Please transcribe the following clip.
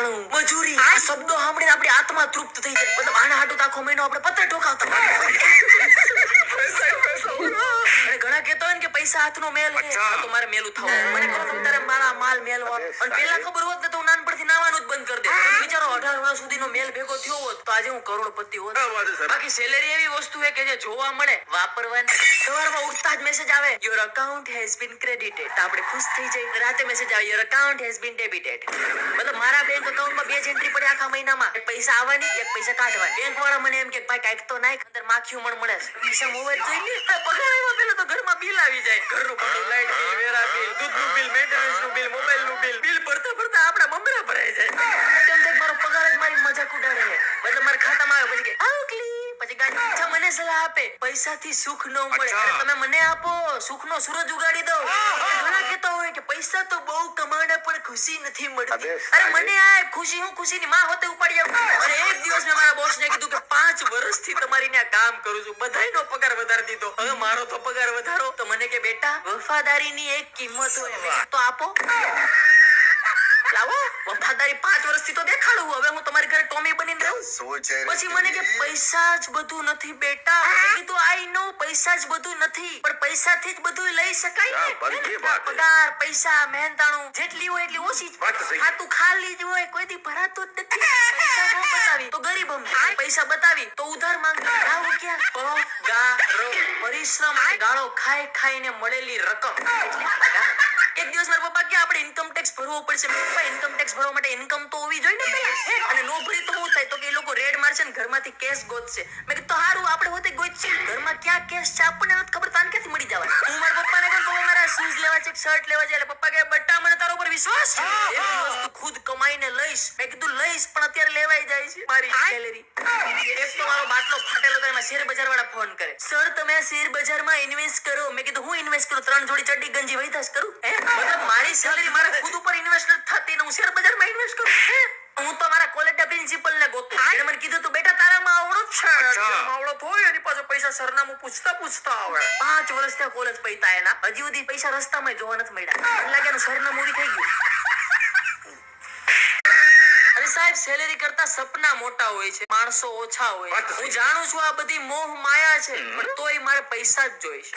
મહેનતાણું, મજૂરી, આ શબ્દો સાંભળીને આપણી આત્મા તૃપ્ત થઈ જાય. મતલબ આના હાટુ આખો મહિનો આપણે પત્ર ઠોકાવતા અને ઘણા કહેતા હોય ને કે પૈસા હાથનો મેલ છે. તો મારે મેલું થવું. મને કહો તમે તારે મારા માલ મેલવા. અને પેલા ખબર હોત ને તો હું નાનપણથી નાવાનું જ બંધ કરી દે. વિચારો 18 વર્ષ સુધીનો મેલ ભેગો થયો હોત તો આજે હું કરોડપતિ હોત. બાકી સેલેરી એવી વસ્તુ છે કે જે જોવા મળે, વાપરવાની. સવારમાં ઉઠતા જ મેસેજ આવે your account has been credited. તો આપણે ખુશ થઈ જઈએ. રાતે મેસેજ આવે યોર અકાઉન્ટ હેઝ બીન ડેબિટેડ. મતલબ મારા બેંક અકાઉન્ટમાં 2 જ એન્ટ્રી પડી આખા મહિનામાં. એક પૈસા આવવાની, એક પૈસા કાઢવાની. બેંક વાળા મને એમ કે ભાઈ કાંઈક તો નાખ, અંદર માખીઓ મળે છે. પૈસા મોવા જ જોઈએ. પગાર આવ્યા પેલા તો ઘરમાં બિલ આવી જાય. ઘરનું ભાડું, લાઈટ બિલ, વેરા બિલ, દૂધનું બિલ, મેન્ટેનન્સનું બિલ, મોબાઈલનું બિલ. બિલ ભરતા ભરતા આપણા મમરા ભરાઈ જાય. તેમ થાય મારો પગાર જ મારી મજાક ઉડાડે છે. મતલબ મારા ખાતામાં આવે પછી કે આવ ક્લી, પછી ગાડી. અચ્છા મને સલાહ આપે પૈસાથી સુખ ન મળે. તમે મને આપો, સુખનો સૂરજ ઉગાડી દો. ઘણા કહેતા હોય કે પૈસા તો બહુ કમાણા પણ ખુશી નથી મળતી. અરે મને આ ખુશી, હું ખુશીની માં હોતે ઉપાડી આવું. અને એક દિવસ મેં મારા બોસને કીધું કે 5 વર્ષથી તમારી ત્યાં કામ કરું છું, બધાયનો પગાર વધારી દીધો, હવે મારો તો પગાર વધારો. તો મને કે બેટા વફાદારીની એક કિંમત હોય તો આપો. લાવો વફાદારી 5 વર્ષથી તો દેખાડું. હવે હું તમારી ઘરે ટોમી બનીને રહું. પછી મને કે પૈસા જ બધું નથી બેટા. મેં કીધું આઈ નો પૈસા જ બધું નથી, પણ પૈસાથી જ બધું લઈ શકાય ને. પગાર, પૈસા, મહેનતાણું જેટલી હોય એટલી ઓછી જ. ખાતું ખાલી જ હોય, કોઈ દી ભરાતું જ નથી. પૈસા ન બતાવી તો ગરીબ હમ, પૈસા બતાવી તો ઉધાર માંગતા. ગાવું ક્યાં? પગારો, પરિશ્રમ, ગાળો ખાઈ ખાઈને મળેલી રકમ એટલે પગાર. એક દિવસ મારા પપ્પા કે આપણે ઇન્કમ ટેક્સ ભરવો પડશે. પપ્પા ઇન્કમ ટેક્સ ભરવા માટે ઇન્કમ તો હોવી જોઈએ ને પેલા. અને નો ભરી તો શું થાય? તો કે એ લોકો રેડ મારશે ને ઘરમાંથી કેશ ગોતશે. મેં કીધું તો હારું આપણે હોતે ગોતશે. ઘરમાં ક્યાં કેશ છે આપણને નથી ખબર, તાન ક્યાંથી મળી જવા. હું મારા પપ્પાને કહું કે મારા શૂઝ લેવા છે, શર્ટ લેવા છે. એટલે પપ્પા કહે બટ્ટા મને તારો પર વિશ્વાસ છે, એક દિવસ તું ખુદ કમાઈને લઈશ. મેં કીધું લઈશ પણ અત્યારે લેવાઈ જાય છે મારી સેલેરી. એક તો મારો બાટલો ફાટેલો તો એમાં શેર બજાર વાળા ફોન કરે, સર તમે શેર બજારમાં ઇન્વેસ્ટ કરો. મેં કીધું હું ઇન્વેસ્ટ કરું? 3 જોડી ચડ્ડી ગંજી વૈધાસ કરું? મતલબ મારી સેલેરી મારા ખુદ ઉપર ઇન્વેસ્ટ નથી થતી ને હું શેર બજારમાં ઇન્વેસ્ટ કરું? હું તો મારા કોલેજના પ્રિન્સિપલ ને ગોતું. એને મને કીધું તું બેટા તારામાં આવડો જ છે, આવડો હોય એની પાસે પૈસા સરનામું પૂછતા આવે. 5 વર્ષ ત્યાં કોલેજ પૈતા એના, હજી સુધી પૈસા રસ્તામાં જોવા નથી મળ્યા. મને લાગે એનું સરનામું થઈ ગયું. સાહેબ સેલેરી કરતા સપના મોટા હોય છે, માણસો ઓછા હોય. હું જાણું છું આ બધી મોહ માયા છે, પણ તોય મારે પૈસા જ જોઈશે.